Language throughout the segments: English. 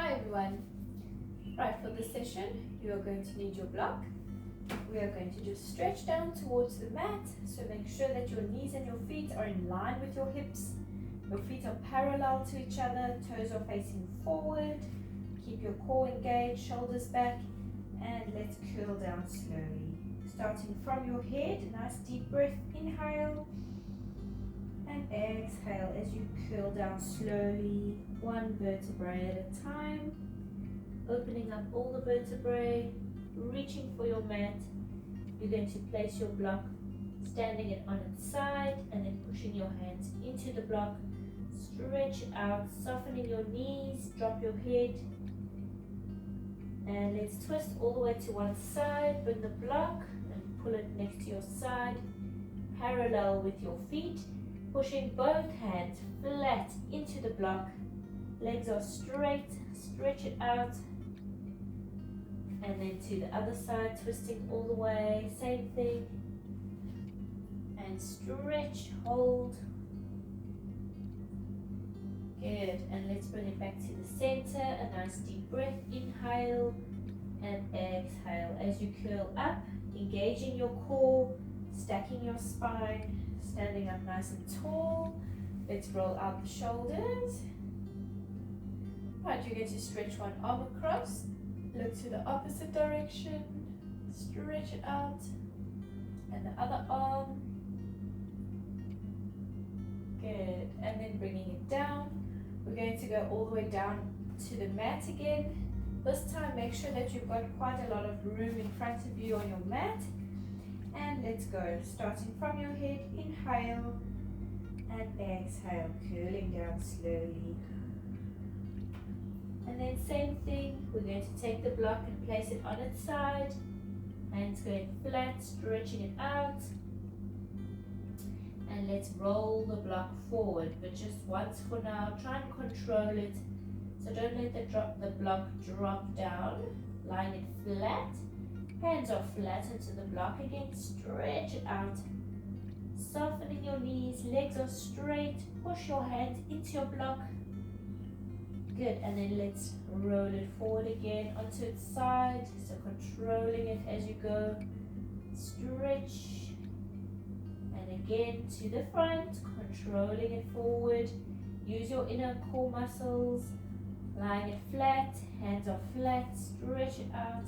Hi everyone. Right, for this session, you are going to need your block. We are going to just stretch down towards the mat. So make sure that your knees and your feet are in line with your hips. Your feet are parallel to each other, toes are facing forward. Keep your core engaged, shoulders back, and let's curl down slowly. Starting from your head, nice deep breath, inhale. And exhale as you curl down slowly, one vertebrae at a time, opening up all the vertebrae, reaching for your mat. You're going to place your block, standing it on its side, and then pushing your hands into the block. Stretch it out, softening your knees, drop your head, and let's twist all the way to one side. Bring the block and pull it next to your side, parallel with your feet. Pushing both hands flat into the block. Legs are straight, stretch it out. And then to the other side, twisting all the way, same thing. And stretch, hold. Good, and let's bring it back to the center. A nice deep breath, inhale and exhale. As you curl up, engaging your core, stacking your spine. Standing up nice and tall. Let's roll out the shoulders. Right, you're going to stretch one arm across. Look to the opposite direction. Stretch it out. And the other arm. Good. And then bringing it down. We're going to go all the way down to the mat again. This time, make sure that you've got quite a lot of room in front of you on your mat. And let's go, starting from your head, inhale and exhale, curling down slowly. And then same thing, we're going to take the block and place it on its side. Hands going flat, stretching it out. And let's roll the block forward, but just once for now. Try and control it, so don't let the block drop down. Lying it flat. Hands are flat into the block again, stretch it out. Softening your knees, legs are straight. Push your hands into your block. Good, and then let's roll it forward again onto its side. So controlling it as you go. Stretch. And again to the front, controlling it forward. Use your inner core muscles. Lying it flat, hands are flat, stretch it out.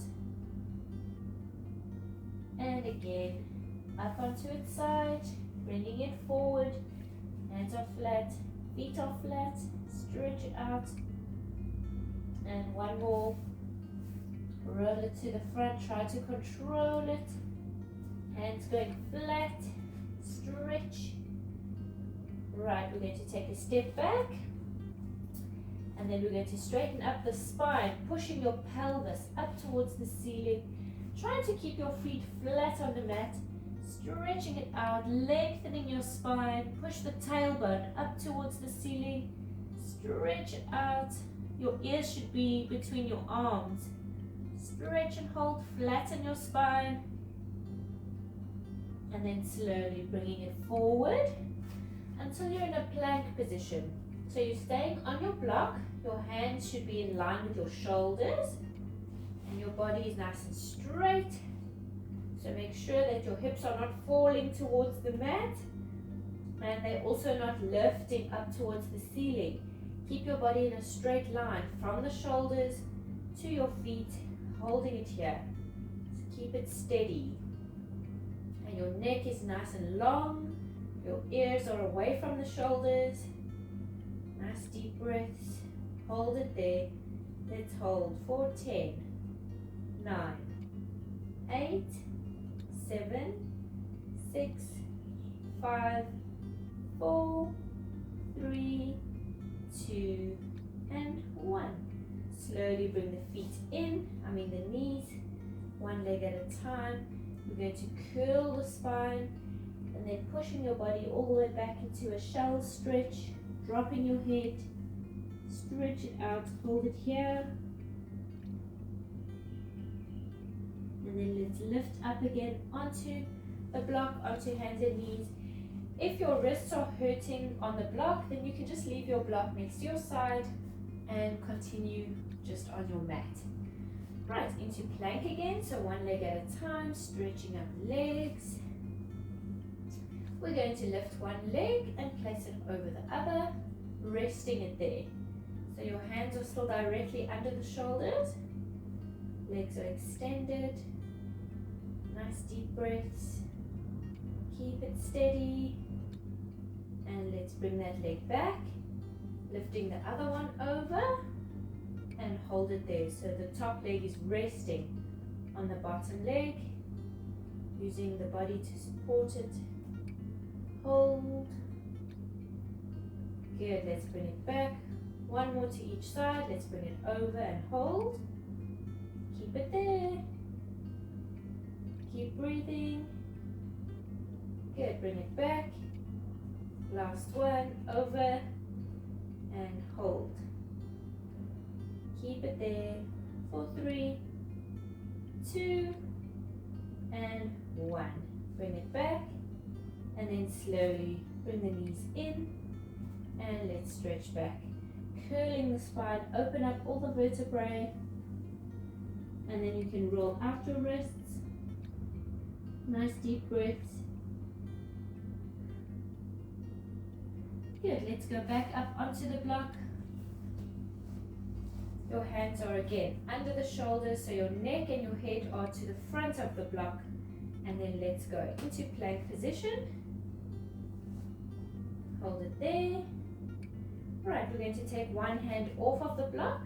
And again, up onto its side, bringing it forward. Hands are flat, feet are flat, stretch it out. And one more. Roll it to the front, try to control it. Hands going flat, stretch. Right, we're going to take a step back. And then we're going to straighten up the spine, pushing your pelvis up towards the ceiling. Try to keep your feet flat on the mat, stretching it out, lengthening your spine. Push the tailbone up towards the ceiling, stretch it out. Your ears should be between your arms. Stretch and hold, flatten your spine. And then slowly bringing it forward until you're in a plank position. So you're staying on your block, your hands should be in line with your shoulders. And your body is nice and straight. So make sure that your hips are not falling towards the mat. And they're also not lifting up towards the ceiling. Keep your body in a straight line from the shoulders to your feet, holding it here. So keep it steady. And your neck is nice and long. Your ears are away from the shoulders. Nice deep breaths. Hold it there. Let's hold for 10. 9, 8, 7, 6, 5, 4, 3, 2, and 1. Slowly bring the feet in, the knees, one leg at a time. We're going to curl the spine and then pushing your body all the way back into a shell stretch, dropping your head, stretch it out, hold it here. And then let's lift up again onto the block, onto hands and knees. If your wrists are hurting on the block, then you can just leave your block next to your side and continue continue just on your mat. Right, into plank again, so one leg at a time, stretching up legs. We're going to lift one leg and place it over the other, resting it there. So your hands are still directly under the shoulders, legs are extended, nice deep breaths, keep it steady, and let's bring that leg back, lifting the other one over, and hold it there. So the top leg is resting on the bottom leg, using the body to support it. Hold. Good, let's bring it back. One more to each side. Let's bring it over and hold. Keep it there. Keep breathing. Good, bring it back. Last one, over and hold. Keep it there for 3, 2, and 1. Bring it back. And then slowly bring the knees in and let's stretch back. Curling the spine, open up all the vertebrae, and then you can roll out your wrists. Nice deep breaths. Good, let's go back up onto the block. Your hands are again under the shoulders, so your neck and your head are to the front of the block. And then let's go into plank position. Hold it there. Right, we're going to take one hand off of the block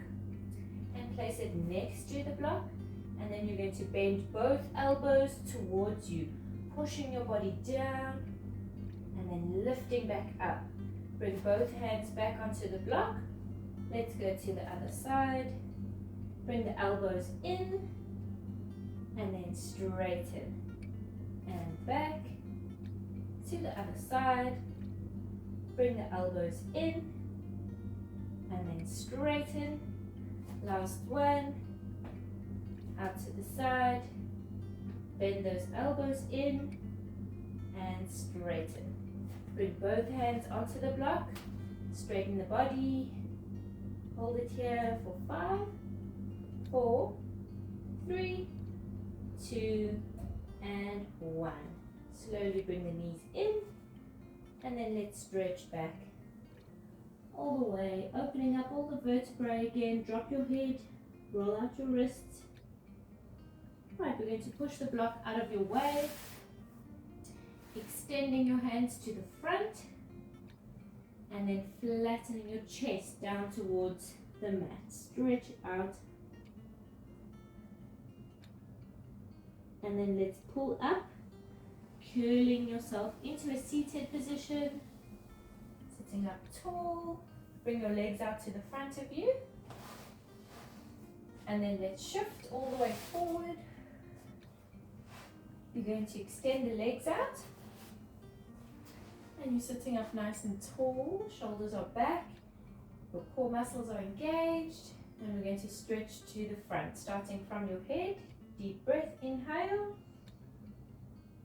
and place it next to the block. And then you're going to bend both elbows towards you, pushing your body down and then lifting back up. Bring both hands back onto the block. Let's go to the other side. Bring the elbows in and then straighten. And back to the other side. Bring the elbows in and then straighten. Last one. Out to the side. Bend those elbows in and straighten. Bring both hands onto the block. Straighten the body. Hold it here for 5, 4, 3, 2, and 1. Slowly bring the knees in. And then let's stretch back all the way, opening up all the vertebrae again. Drop your head, roll out your wrists. Right, we're going to push the block out of your way, extending your hands to the front, and then flattening your chest down towards the mat. Stretch it out. And then let's pull up, curling yourself into a seated position, sitting up tall. Bring your legs out to the front of you. And then let's shift all the way forward. You're going to extend the legs out. And you're sitting up nice and tall. Shoulders are back. Your core muscles are engaged. And we're going to stretch to the front, starting from your head. Deep breath, inhale.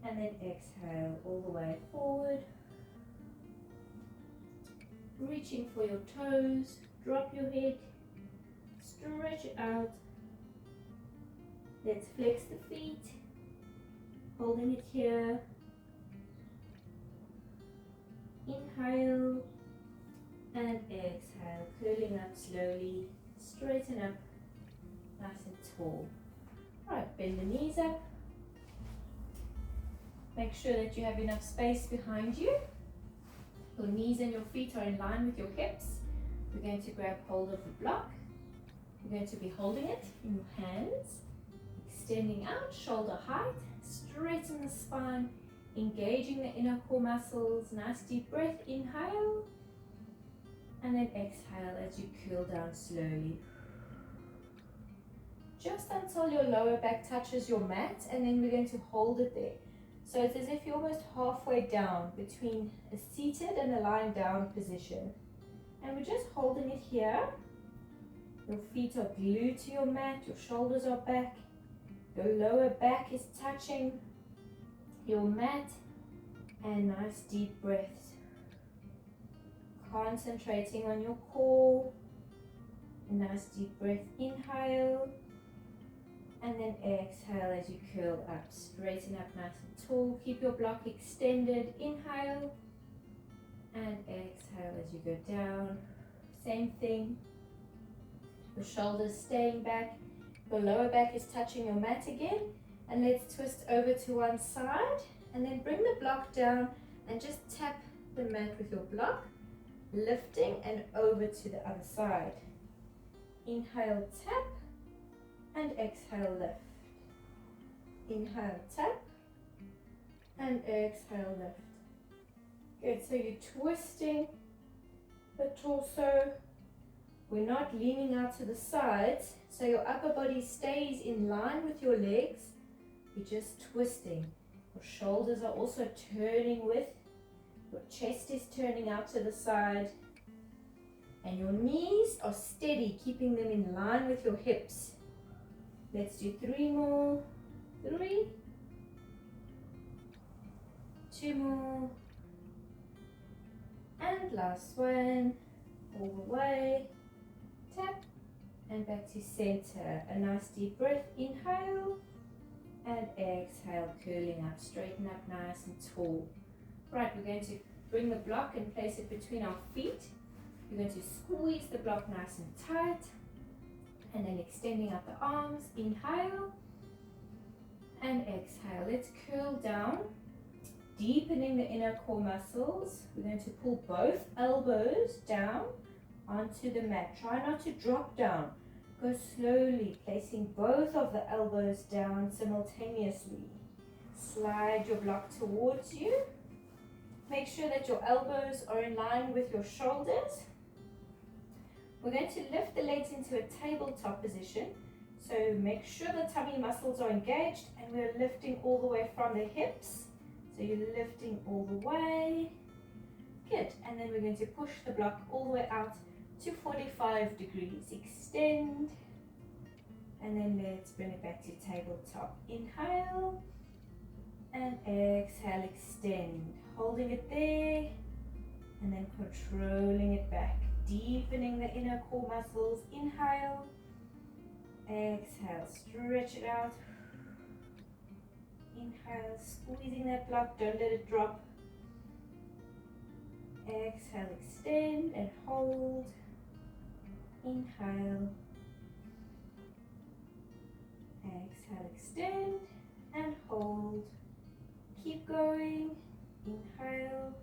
And then exhale all the way forward. Reaching for your toes. Drop your head. Stretch it out. Let's flex the feet. Holding it here. Inhale and exhale. Curling up slowly. Straighten up. Nice and tall. Right, bend the knees up. Make sure that you have enough space behind you. Your knees and your feet are in line with your hips. We're going to grab hold of the block. You're going to be holding it in your hands, extending out, shoulder height, straighten the spine, engaging the inner core muscles. Nice deep breath, inhale, and then exhale as you cool down slowly. Just until your lower back touches your mat, and then we're going to hold it there. So it's as if you're almost halfway down between a seated and a lying down position. And we're just holding it here. Your feet are glued to your mat, your shoulders are back, your lower back is touching your mat, and nice deep breaths. Concentrating on your core, A nice deep breath, inhale. And then exhale as you curl up, straighten up nice and tall. Keep your block extended, inhale. And exhale as you go down. Same thing. Your shoulders staying back. Your lower back is touching your mat again. And let's twist over to one side. And then bring the block down and just tap the mat with your block. Lifting and over to the other side. Inhale, tap. And exhale, lift. Inhale, tap. And exhale, lift. Good, so you're twisting the torso. We're not leaning out to the sides, so your upper body stays in line with your legs. You're just twisting. Your shoulders are also turning with. Your chest is turning out to the side. And your knees are steady, keeping them in line with your hips. Let's do 3 more. 3. 2 more. And last one. All the way. Tap. And back to center. A nice deep breath. Inhale. And exhale. Curling up. Straighten up nice and tall. Right, we're going to bring the block and place it between our feet. You're going to squeeze the block nice and tight. And then extending out the arms, inhale and exhale. Let's curl down, deepening the inner core muscles. We're going to pull both elbows down onto the mat. Try not to drop down. Go slowly, placing both of the elbows down simultaneously. Slide your block towards you. Make sure that your elbows are in line with your shoulders. We're going to lift the legs into a tabletop position. So make sure the tummy muscles are engaged and we're lifting all the way from the hips. So you're lifting all the way. Good. And then we're going to push the block all the way out to 45 degrees. Extend. And then let's bring it back to tabletop. Inhale. And exhale, extend. Holding it there. And then controlling it back. Deepening the inner core muscles. Inhale. Exhale. Stretch it out. Inhale. Squeezing that block. Don't let it drop. Exhale. Extend and hold. Inhale. Exhale. Extend and hold. Keep going. Inhale.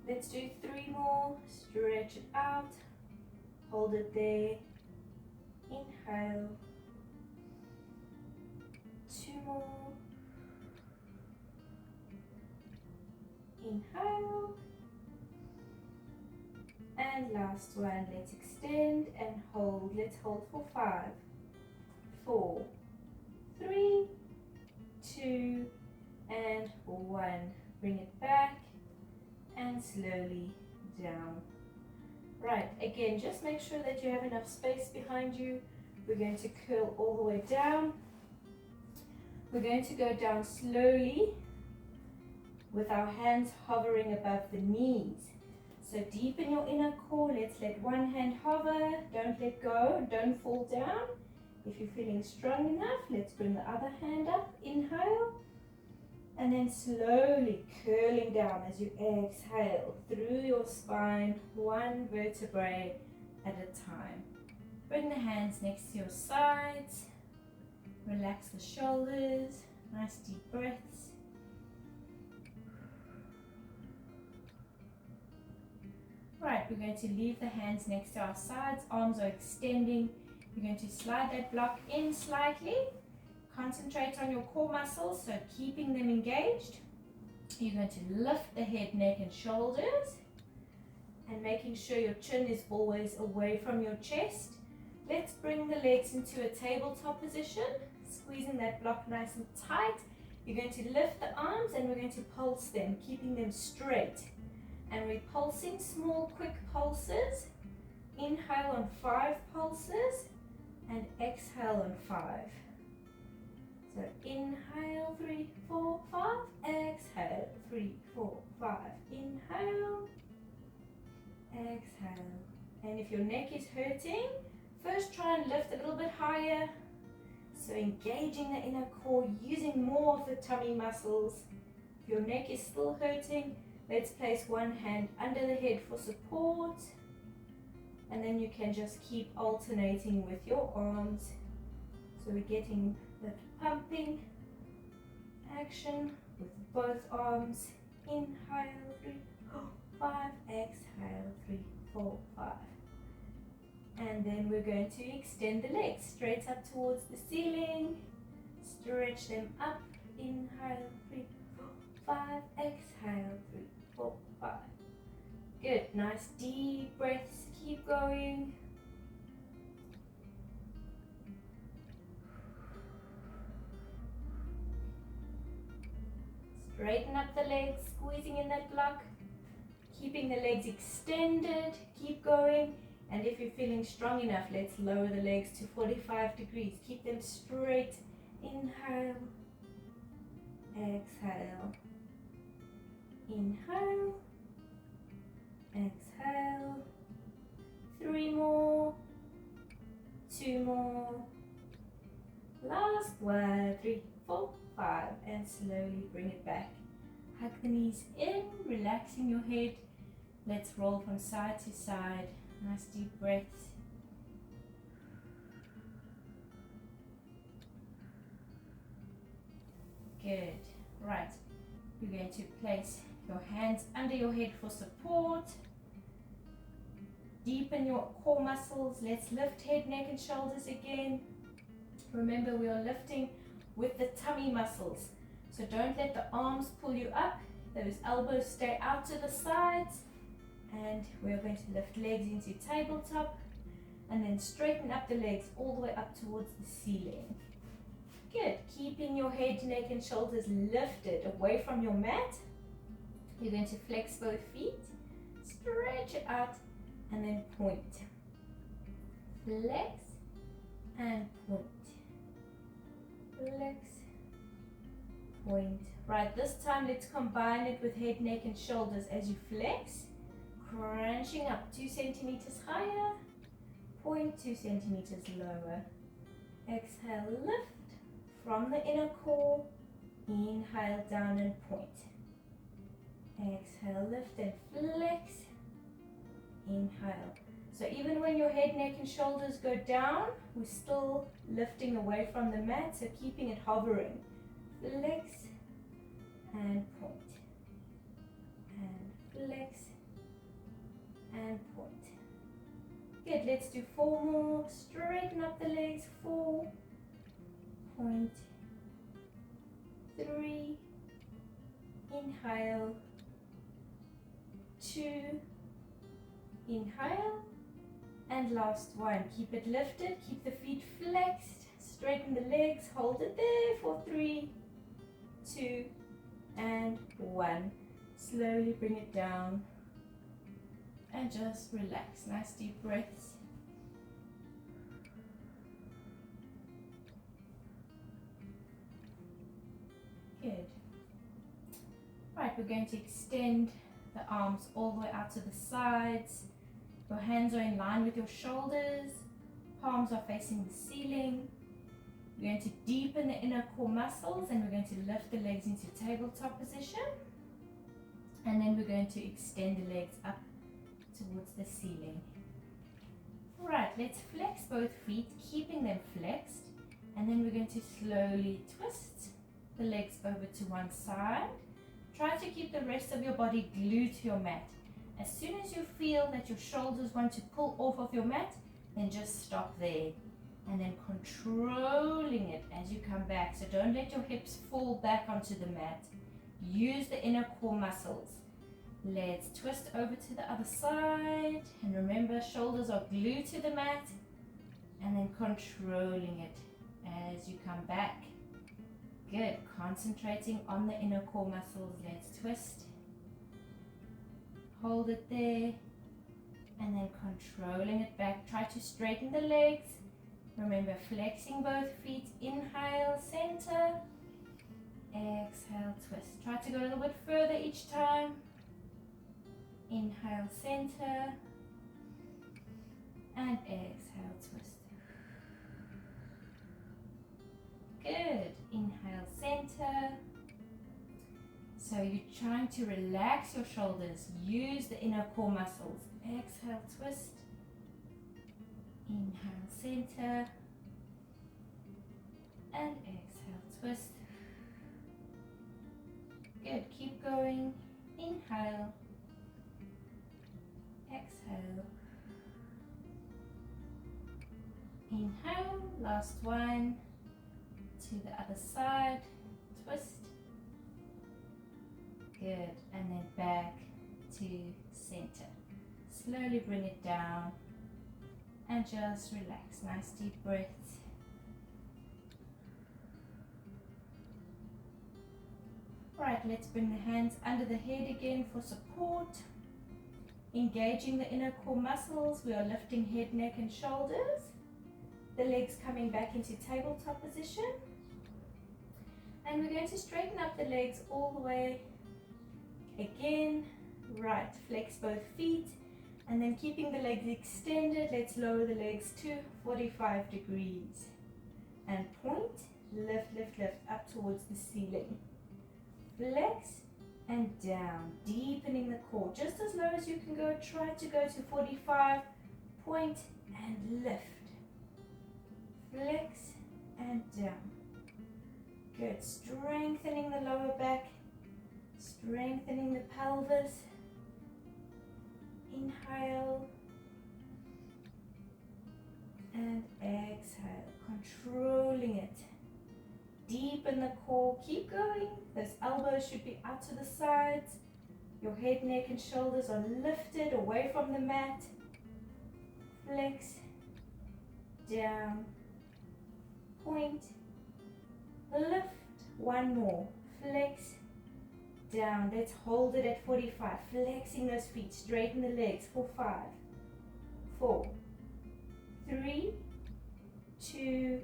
Let's do 3 more. Stretch it out. Hold it there. Inhale. 2 more. Inhale. And last one. Let's extend and hold. Let's hold for 5, 4, 3, 2, and 1. Bring it back. And slowly down. Right, again, just make sure that you have enough space behind you. We're going to curl all the way down. We're going to go down slowly with our hands hovering above the knees. So deepen your inner core. Let's let one hand hover. Don't let go. Don't fall down. If you're feeling strong enough, let's bring the other hand up. Inhale. And then slowly curling down as you exhale through your spine, 1 vertebrae at a time. Bring the hands next to your sides. Relax the shoulders. Nice deep breaths. Right, we're going to leave the hands next to our sides. Arms are extending. You're going to slide that block in slightly. Concentrate on your core muscles, so keeping them engaged. You're going to lift the head, neck, and shoulders, and making sure your chin is always away from your chest. Let's bring the legs into a tabletop position, squeezing that block nice and tight. You're going to lift the arms and we're going to pulse them, keeping them straight. And we're pulsing small, quick pulses. Inhale on 5 pulses and exhale on 5. So inhale, 3, 4, 5, exhale, 3, 4, 5, inhale, exhale, And if your neck is hurting, first try and lift a little bit higher. So engaging the inner core, using more of the tummy muscles. If your neck is still hurting, let's place one hand under the head for support. And then you can just keep alternating with your arms. So we're getting that pumping action with both arms. Inhale, 3, 5, exhale, 3, 4, 5. And then we're going to extend the legs straight up towards the ceiling. Stretch them up. Inhale, 3, 4, 5. Exhale, 3, 4, 5. Good. Nice deep breaths. Keep going. Straighten up the legs, squeezing in that block. Keeping the legs extended. Keep going. And if you're feeling strong enough, let's lower the legs to 45 degrees. Keep them straight. Inhale. Exhale. Inhale. Exhale. 3 more. 2 more. Last one. 3, 4, 5. And slowly bring it back. Hug the knees in, relaxing your head. Let's roll from side to side. Nice deep breaths. Good. Right. You're going to place your hands under your head for support. Deepen your core muscles. Let's lift head, neck and shoulders again. Remember, we are lifting with the tummy muscles. So don't let the arms pull you up. Those elbows stay out to the sides. And we're going to lift legs into tabletop. And then straighten up the legs all the way up towards the ceiling. Good. Keeping your head, neck and shoulders lifted away from your mat. You're going to flex both feet. Stretch it out. And then point. Flex and point. Flex, point. Right, this time let's combine it with head, neck and shoulders as you flex. Crunching up 2 centimeters higher. Point 2 centimeters lower. Exhale, lift from the inner core. Inhale down and point. Exhale, lift and flex. Inhale. So even when your head, neck and shoulders go down, we're still lifting away from the mat, so keeping it hovering. Flex and point. And flex and point. Good, let's do 4 more. Straighten up the legs. 4, point, 3, inhale, 2, inhale, and last one. Keep it lifted, keep the feet flexed, straighten the legs, hold it there for 3, 2, and 1. Slowly bring it down and just relax. Nice deep breaths. Good. Right, we're going to extend the arms all the way out to the sides. Your hands are in line with your shoulders. Palms are facing the ceiling. We're going to deepen the inner core muscles and we're going to lift the legs into tabletop position. And then we're going to extend the legs up towards the ceiling. Right, let's flex both feet, keeping them flexed. And then we're going to slowly twist the legs over to one side. Try to keep the rest of your body glued to your mat. As soon as you feel that your shoulders want to pull off of your mat, then just stop there. And then controlling it as you come back. So don't let your hips fall back onto the mat. Use the inner core muscles. Let's twist over to the other side. And remember, shoulders are glued to the mat. And then controlling it as you come back. Good. Concentrating on the inner core muscles. Let's twist. Hold it there. And then controlling it back. Try to straighten the legs. Remember, flexing both feet. Inhale, center. Exhale, twist. Try to go a little bit further each time. Inhale, center. And exhale, twist. Good. Inhale, center. So you're trying to relax your shoulders. Use the inner core muscles. Exhale, twist. Inhale, center. And exhale, twist. Good. Keep going. Inhale. Exhale. Inhale. Last one. To the other side. Twist. Good. And then back to center. Slowly bring it down. And just relax. Nice deep breaths. Right, let's bring the hands under the head again for support. Engaging the inner core muscles. We are lifting head, neck and shoulders. The legs coming back into tabletop position. And we're going to straighten up the legs all the way. Again, right, flex both feet. And then keeping the legs extended, let's lower the legs to 45 degrees. And point, lift, lift, lift up towards the ceiling. Flex and down, deepening the core. Just as low as you can go, try to go to 45, point and lift. Flex and down. Good, strengthening the lower back, strengthening the pelvis. Inhale and exhale, controlling it. Deepen the core, keep going. Those elbows should be out to the sides. Your head, neck and shoulders are lifted away from the mat. Flex, down, point, lift. One more, flex, down. Let's hold it at 45. Flexing those feet, straighten the legs for 5, 4, 3, 2,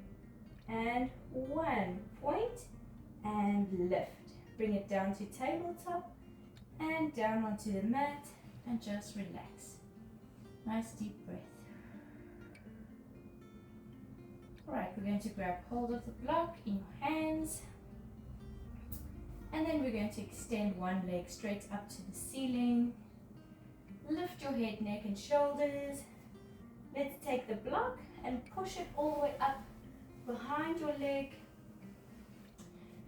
and 1. Point and lift. Bring it down to tabletop and down onto the mat and just relax. Nice deep breath. Alright, we're going to grab hold of the block in your hands. And then we're going to extend one leg straight up to the ceiling. Lift your head, neck and shoulders. Let's take the block and push it all the way up behind your leg.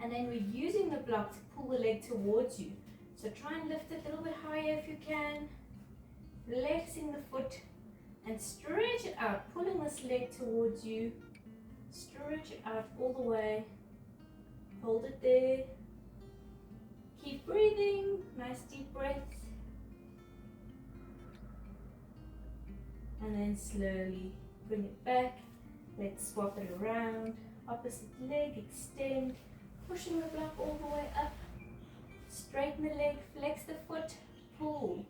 And then we're using the block to pull the leg towards you. So try and lift it a little bit higher if you can. Flexing the foot and stretch it out, pulling this leg towards you. Stretch it out all the way. Hold it there. Keep breathing, nice deep breaths. And then slowly bring it back. Let's swap it around. Opposite leg, extend. Pushing the block all the way up. Straighten the leg, flex the foot, pull.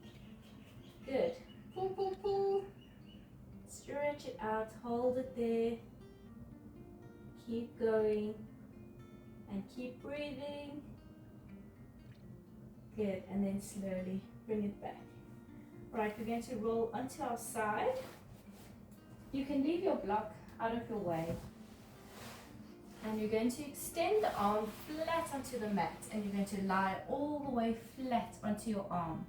Good. Pull, pull, pull. Stretch it out, hold it there. Keep going. And keep breathing. Good, and then slowly bring it back. Right, we're going to roll onto our side. You can leave your block out of your way. And you're going to extend the arm flat onto the mat. And you're going to lie all the way flat onto your arm.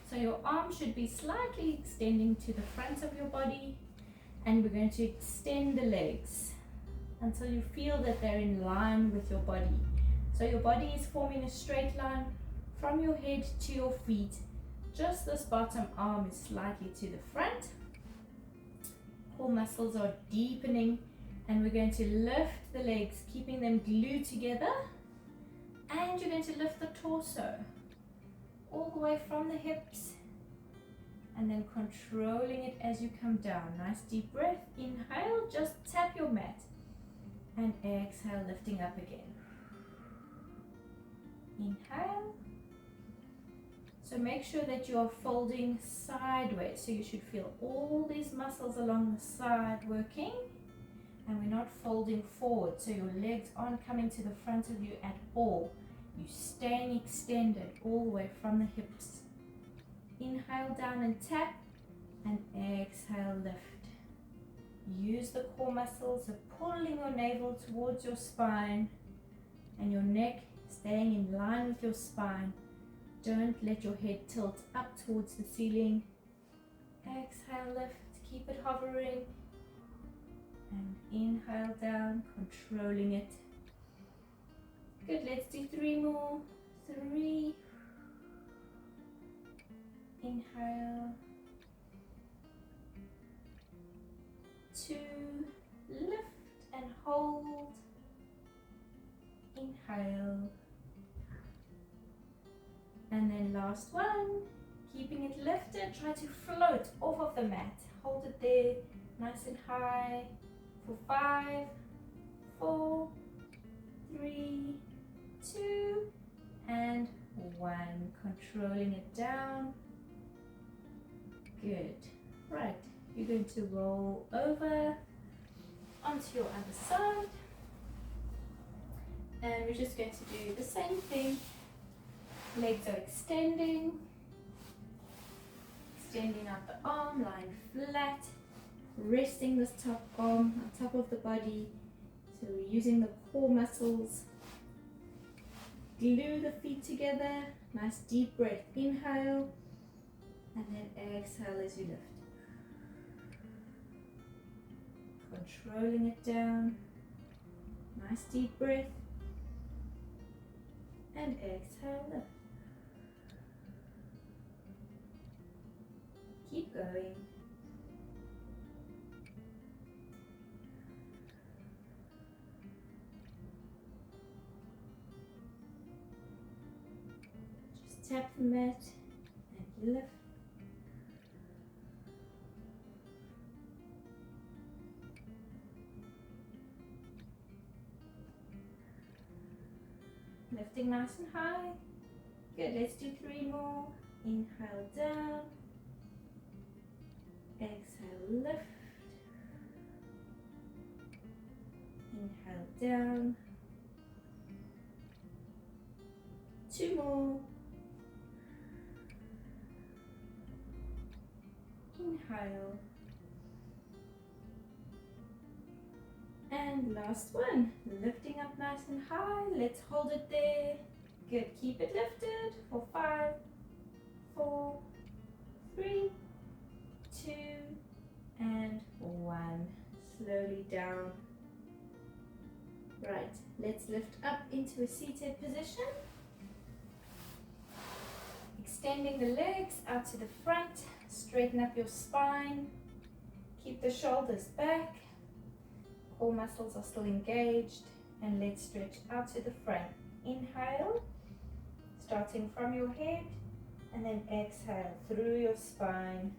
So your arm should be slightly extending to the front of your body. And we're going to extend the legs until you feel that they're in line with your body. So your body is forming a straight line from your head to your feet. Just this bottom arm is slightly to the front. Core muscles are deepening, and we're going to lift the legs, keeping them glued together. And you're going to lift the torso all the way from the hips, and then controlling it as you come down. Nice deep breath. Inhale, just tap your mat, and exhale, lifting up again. Inhale. So make sure that you are folding sideways. So you should feel all these muscles along the side working. And we're not folding forward. So your legs aren't coming to the front of you at all. You're staying extended all the way from the hips. Inhale down and tap. And exhale, lift. Use the core muscles, so pulling your navel towards your spine and your neck staying in line with your spine. Don't let your head tilt up towards the ceiling. Exhale, lift, keep it hovering. And inhale down, controlling it. Good, let's do 3 more. 3. Inhale. 2. Lift and hold. Inhale. And then last one. Keeping it lifted, try to float off of the mat. Hold it there, nice and high. For 5, 4, 3, 2, and 1. Controlling it down. Good. Right, you're going to roll over onto your other side. And we're just going to do the same thing. Legs are extending. Extending out the arm, lying flat. Resting this top arm on top of the body. So we're using the core muscles. Glue the feet together. Nice deep breath. Inhale. And then exhale as you lift. Controlling it down. Nice deep breath. And exhale, lift. Keep going. Just tap the mat and lift. Lifting nice and high. Good, let's do 3 more. Inhale down. Exhale, lift. Inhale down. 2 more. Inhale. And last one. Lifting up nice and high. Let's hold it there. Good, keep it lifted for 5, 4, 3, 2, and 1. Slowly down. Right, let's lift up into a seated position. Extending the legs out to the front. Straighten up your spine. Keep the shoulders back. Core muscles are still engaged. And let's stretch out to the front. Inhale, starting from your head. And then exhale through your spine.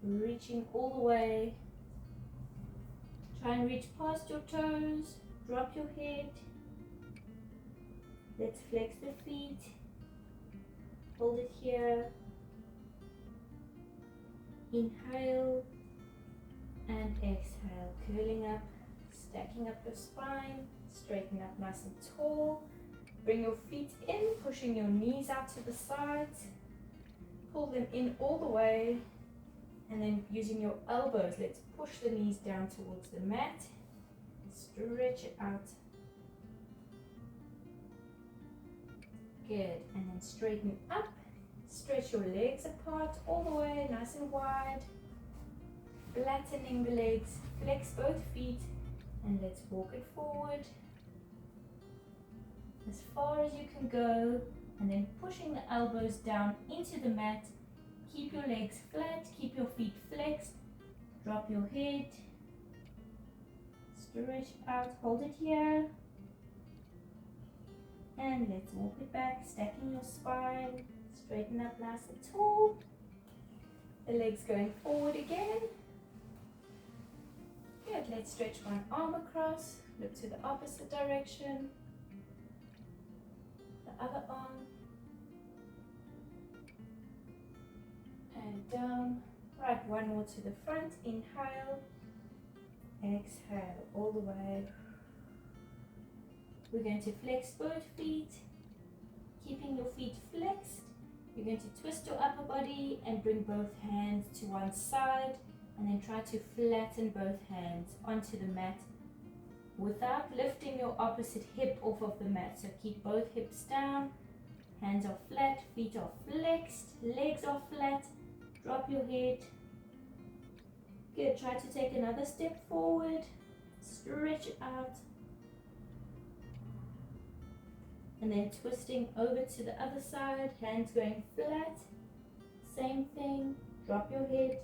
Reaching all the way. Try and reach past your toes. Drop your head. Let's flex the feet. Hold it here. Inhale and exhale. Curling up, stacking up your spine. Straighten up nice and tall. Bring your feet in, pushing your knees out to the sides. Pull them in all the way. And then using your elbows, let's push the knees down towards the mat. Stretch it out. Good. And then straighten up. Stretch your legs apart all the way, nice and wide. Flattening the legs. Flex both feet. And let's walk it forward. As far as you can go. And then pushing the elbows down into the mat. Keep your legs flat, keep your feet flexed, drop your head, stretch out, hold it here, and let's walk it back, stacking your spine, straighten up nice and tall, the legs going forward again. Good, let's stretch one arm across, look to the opposite direction, the other arm, and down. Right, one more to the front. Inhale, exhale all the way. We're going to flex both feet, keeping your feet flexed. You're going to twist your upper body and bring both hands to one side And then try to flatten both hands onto the mat without lifting your opposite hip off of the mat. So keep both hips down, hands are flat, feet are flexed, legs are flat. Drop your head. Good. Try to take another step forward. Stretch out. And then twisting over to the other side. Hands going flat. Same thing. Drop your head.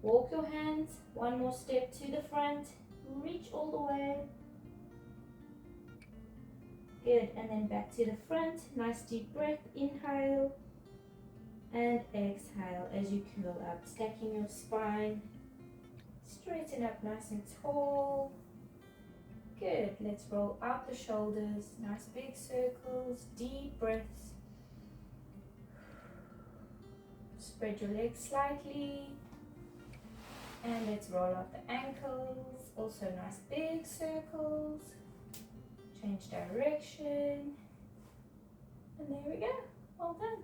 Walk your hands. One more step to the front. Reach all the way. Good. And then back to the front. Nice deep breath. Inhale. And exhale as you curl up, stacking your spine. Straighten up nice and tall. Good. Let's roll out the shoulders. Nice big circles. Deep breaths. Spread your legs slightly. And let's roll out the ankles. Also nice big circles. Change direction. And there we go. Well done.